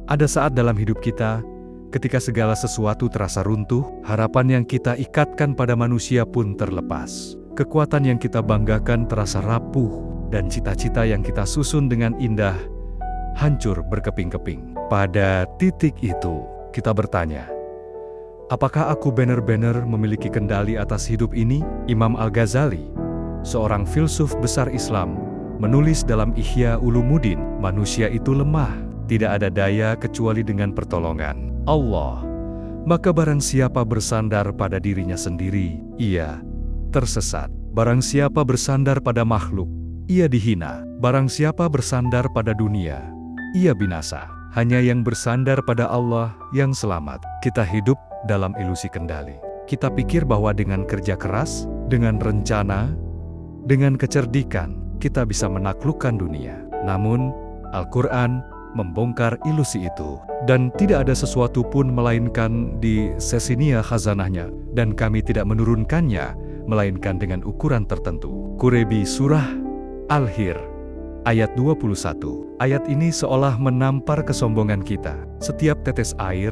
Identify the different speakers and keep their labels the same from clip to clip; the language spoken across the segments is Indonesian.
Speaker 1: Ada saat dalam hidup kita, ketika segala sesuatu terasa runtuh, harapan yang kita ikatkan pada manusia pun terlepas. Kekuatan yang kita banggakan terasa rapuh, dan cita-cita yang kita susun dengan indah hancur berkeping-keping. Pada titik itu, kita bertanya, apakah aku benar-benar memiliki kendali atas hidup ini? Imam Al-Ghazali, seorang filsuf besar Islam, menulis dalam Ihya Ulumuddin, manusia itu lemah. Tidak ada daya kecuali dengan pertolongan Allah. Maka barang siapa bersandar pada dirinya sendiri, ia tersesat. Barang siapa bersandar pada makhluk, ia dihina. Barang siapa bersandar pada dunia, ia binasa. Hanya yang bersandar pada Allah yang selamat. Kita hidup dalam ilusi kendali. Kita pikir bahwa dengan kerja keras, dengan rencana, dengan kecerdikan, kita bisa menaklukkan dunia. Namun, Al-Quran membongkar ilusi itu. Dan tidak ada sesuatu pun melainkan di sesinia khazanahnya, dan kami tidak menurunkannya, melainkan dengan ukuran tertentu. Qurebi Surah Al-Hir, ayat 21. Ayat ini seolah menampar kesombongan kita. Setiap tetes air,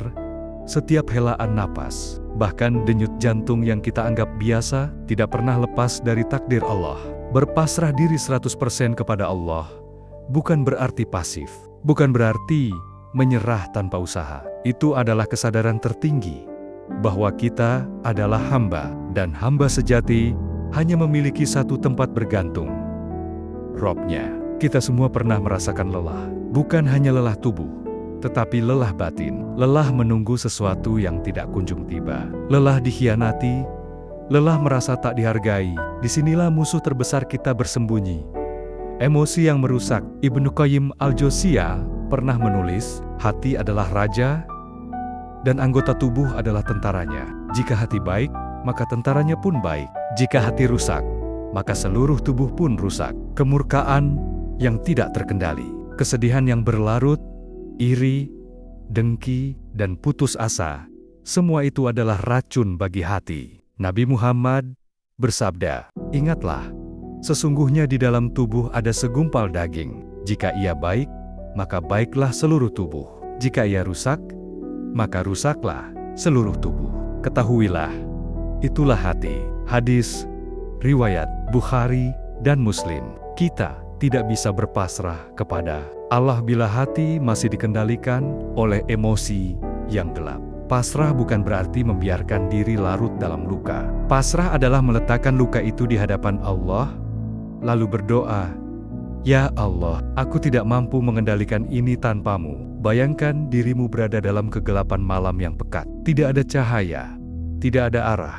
Speaker 1: setiap helaan napas, bahkan denyut jantung yang kita anggap biasa, tidak pernah lepas dari takdir Allah. Berpasrah diri 100% kepada Allah bukan berarti pasif. Bukan berarti menyerah tanpa usaha. Itu adalah kesadaran tertinggi bahwa kita adalah hamba, dan hamba sejati hanya memiliki satu tempat bergantung, Robnya. Kita semua pernah merasakan lelah, bukan hanya lelah tubuh, tetapi lelah batin. Lelah menunggu sesuatu yang tidak kunjung tiba. Lelah dikhianati, lelah merasa tak dihargai. Disinilah musuh terbesar kita bersembunyi. Emosi yang merusak. Ibnu Qayyim Al-Jauziyah pernah menulis, hati adalah raja dan anggota tubuh adalah tentaranya. Jika hati baik, maka tentaranya pun baik. Jika hati rusak, maka seluruh tubuh pun rusak. Kemurkaan yang tidak terkendali, kesedihan yang berlarut, iri, dengki, dan putus asa, semua itu adalah racun bagi hati. Nabi Muhammad bersabda, ingatlah, sesungguhnya di dalam tubuh ada segumpal daging. Jika ia baik, maka baiklah seluruh tubuh. Jika ia rusak, maka rusaklah seluruh tubuh. Ketahuilah, itulah hati. Hadis, riwayat Bukhari dan Muslim. Kita tidak bisa berpasrah kepada Allah bila hati masih dikendalikan oleh emosi yang gelap. Pasrah bukan berarti membiarkan diri larut dalam luka. Pasrah adalah meletakkan luka itu di hadapan Allah, lalu berdoa, ya Allah, aku tidak mampu mengendalikan ini tanpamu. Bayangkan dirimu berada dalam kegelapan malam yang pekat. Tidak ada cahaya, tidak ada arah,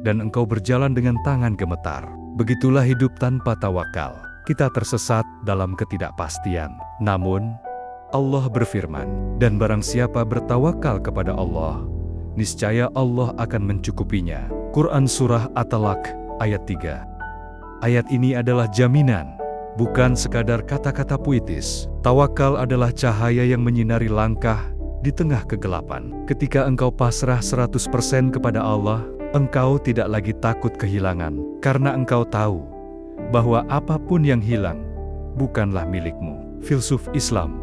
Speaker 1: dan engkau berjalan dengan tangan gemetar. Begitulah hidup tanpa tawakal. Kita tersesat dalam ketidakpastian. Namun, Allah berfirman, dan barang siapa bertawakal kepada Allah, niscaya Allah akan mencukupinya. Quran Surah At-Talaq ayat 3. Ayat ini adalah jaminan, bukan sekadar kata-kata puitis. Tawakal adalah cahaya yang menyinari langkah di tengah kegelapan. Ketika engkau pasrah 100% kepada Allah, engkau tidak lagi takut kehilangan, karena engkau tahu bahwa apapun yang hilang bukanlah milikmu. Filsuf Islam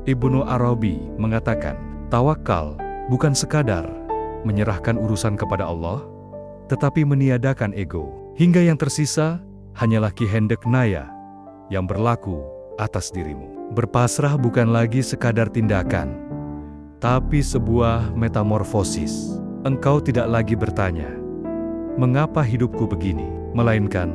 Speaker 1: Ibnu Arabi mengatakan, tawakal bukan sekadar menyerahkan urusan kepada Allah, tetapi meniadakan ego, hingga yang tersisa hanyalah kehendak naya yang berlaku atas dirimu. Berpasrah bukan lagi sekadar tindakan, tapi sebuah metamorfosis. Engkau tidak lagi bertanya, mengapa hidupku begini? Melainkan,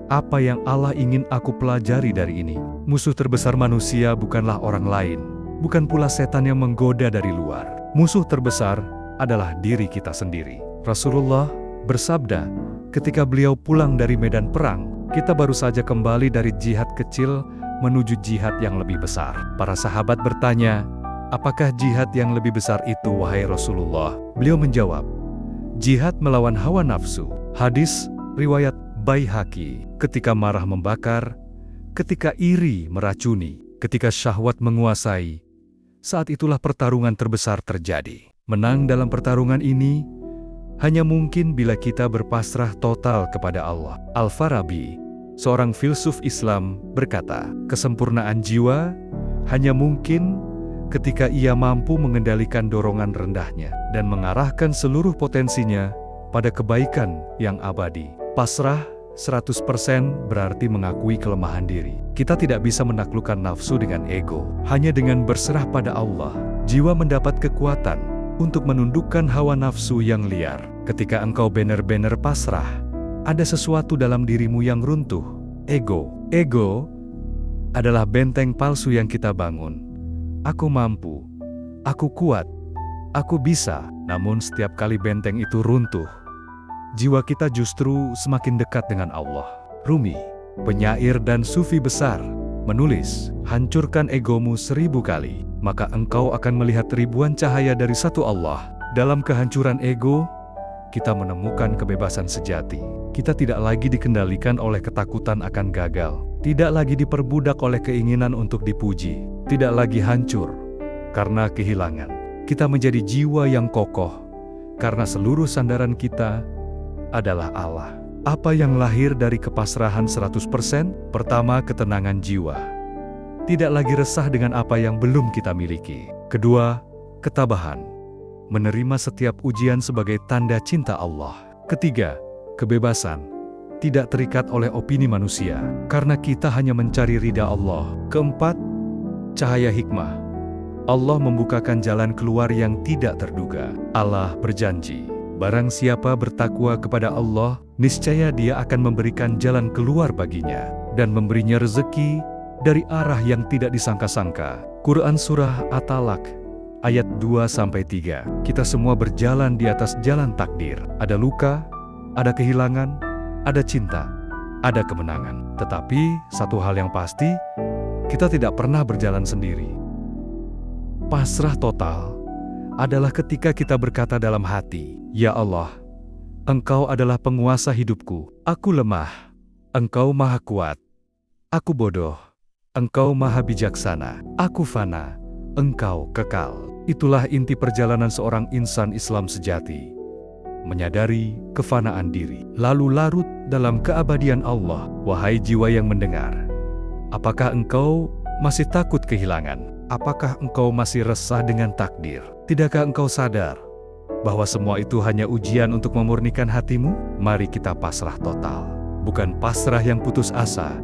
Speaker 1: apa yang Allah ingin aku pelajari dari ini? Musuh terbesar manusia bukanlah orang lain, bukan pula setan yang menggoda dari luar. Musuh terbesar adalah diri kita sendiri. Rasulullah bersabda, ketika beliau pulang dari medan perang, kita baru saja kembali dari jihad kecil menuju jihad yang lebih besar. Para sahabat bertanya, apakah jihad yang lebih besar itu, wahai Rasulullah? Beliau menjawab, jihad melawan hawa nafsu. Hadis riwayat Baihaqi. Ketika marah membakar, ketika iri meracuni, ketika syahwat menguasai, saat itulah pertarungan terbesar terjadi. Menang dalam pertarungan ini hanya mungkin bila kita berpasrah total kepada Allah. Al-Farabi, seorang filsuf Islam, berkata, kesempurnaan jiwa hanya mungkin ketika ia mampu mengendalikan dorongan rendahnya dan mengarahkan seluruh potensinya pada kebaikan yang abadi. Pasrah 100% berarti mengakui kelemahan diri. Kita tidak bisa menaklukkan nafsu dengan ego. Hanya dengan berserah pada Allah, jiwa mendapat kekuatan untuk menundukkan hawa nafsu yang liar. Ketika engkau benar-benar pasrah, ada sesuatu dalam dirimu yang runtuh. Ego adalah benteng palsu yang kita bangun. Aku mampu, aku kuat, aku bisa. Namun setiap kali benteng itu runtuh, jiwa kita justru semakin dekat dengan Allah. Rumi, penyair dan sufi besar, menulis, hancurkan egomu 1000 kali, maka engkau akan melihat ribuan cahaya dari satu Allah. Dalam kehancuran ego, kita menemukan kebebasan sejati. Kita tidak lagi dikendalikan oleh ketakutan akan gagal, tidak lagi diperbudak oleh keinginan untuk dipuji, tidak lagi hancur karena kehilangan. Kita menjadi jiwa yang kokoh karena seluruh sandaran kita adalah Allah. Apa yang lahir dari kepasrahan 100%? Pertama, ketenangan jiwa. Tidak lagi resah dengan apa yang belum kita miliki. Kedua, ketabahan. Menerima setiap ujian sebagai tanda cinta Allah. Ketiga, kebebasan. Tidak terikat oleh opini manusia, karena kita hanya mencari ridha Allah. Keempat, cahaya hikmah. Allah membukakan jalan keluar yang tidak terduga. Allah berjanji, barang siapa bertakwa kepada Allah, niscaya Dia akan memberikan jalan keluar baginya dan memberinya rezeki dari arah yang tidak disangka-sangka. Quran Surah At-Talaq ayat 2-3. Kita semua berjalan di atas jalan takdir. Ada luka, ada kehilangan, ada cinta, ada kemenangan. Tetapi satu hal yang pasti, kita tidak pernah berjalan sendiri. Pasrah total adalah ketika kita berkata dalam hati, "Ya Allah, Engkau adalah penguasa hidupku. Aku lemah, Engkau maha kuat. Aku bodoh, Engkau maha bijaksana. Aku fana, Engkau kekal." Itulah inti perjalanan seorang insan Islam sejati. Menyadari kefanaan diri, lalu larut dalam keabadian Allah. Wahai jiwa yang mendengar, apakah engkau masih takut kehilangan? Apakah engkau masih resah dengan takdir? Tidakkah engkau sadar bahwa semua itu hanya ujian untuk memurnikan hatimu? Mari kita pasrah total. Bukan pasrah yang putus asa,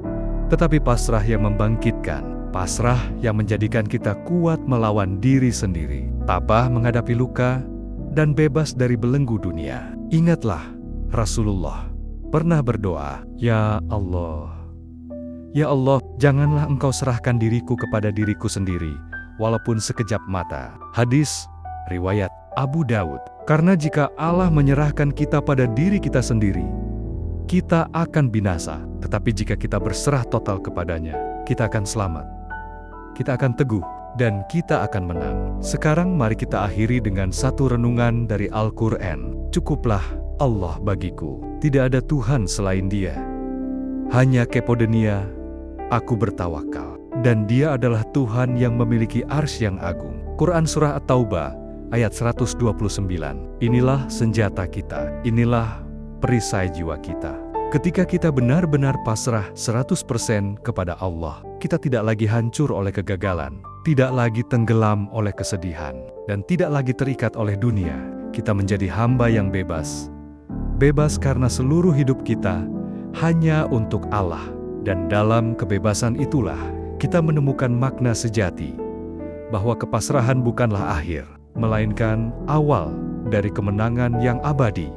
Speaker 1: tetapi pasrah yang membangkitkan. Pasrah yang menjadikan kita kuat melawan diri sendiri, tabah menghadapi luka, dan bebas dari belenggu dunia. Ingatlah, Rasulullah pernah berdoa, "Ya Allah, ya Allah, janganlah Engkau serahkan diriku kepada diriku sendiri, walaupun sekejap mata." Hadis riwayat Abu Daud. Karena jika Allah menyerahkan kita pada diri kita sendiri, kita akan binasa. Tetapi jika kita berserah total kepadanya, kita akan selamat, kita akan teguh, dan kita akan menang. Sekarang mari kita akhiri dengan satu renungan dari Al-Quran. Cukuplah Allah bagiku, tidak ada Tuhan selain Dia. Hanya kepadanya aku bertawakal, dan Dia adalah Tuhan yang memiliki arsy yang agung. Quran Surah At-Taubah ayat 129. Inilah senjata kita, inilah perisai jiwa kita. Ketika kita benar-benar pasrah 100% kepada Allah, kita tidak lagi hancur oleh kegagalan, tidak lagi tenggelam oleh kesedihan, dan tidak lagi terikat oleh dunia. Kita menjadi hamba yang bebas. Bebas karena seluruh hidup kita hanya untuk Allah. Dan dalam kebebasan itulah kita menemukan makna sejati, bahwa kepasrahan bukanlah akhir, melainkan awal dari kemenangan yang abadi.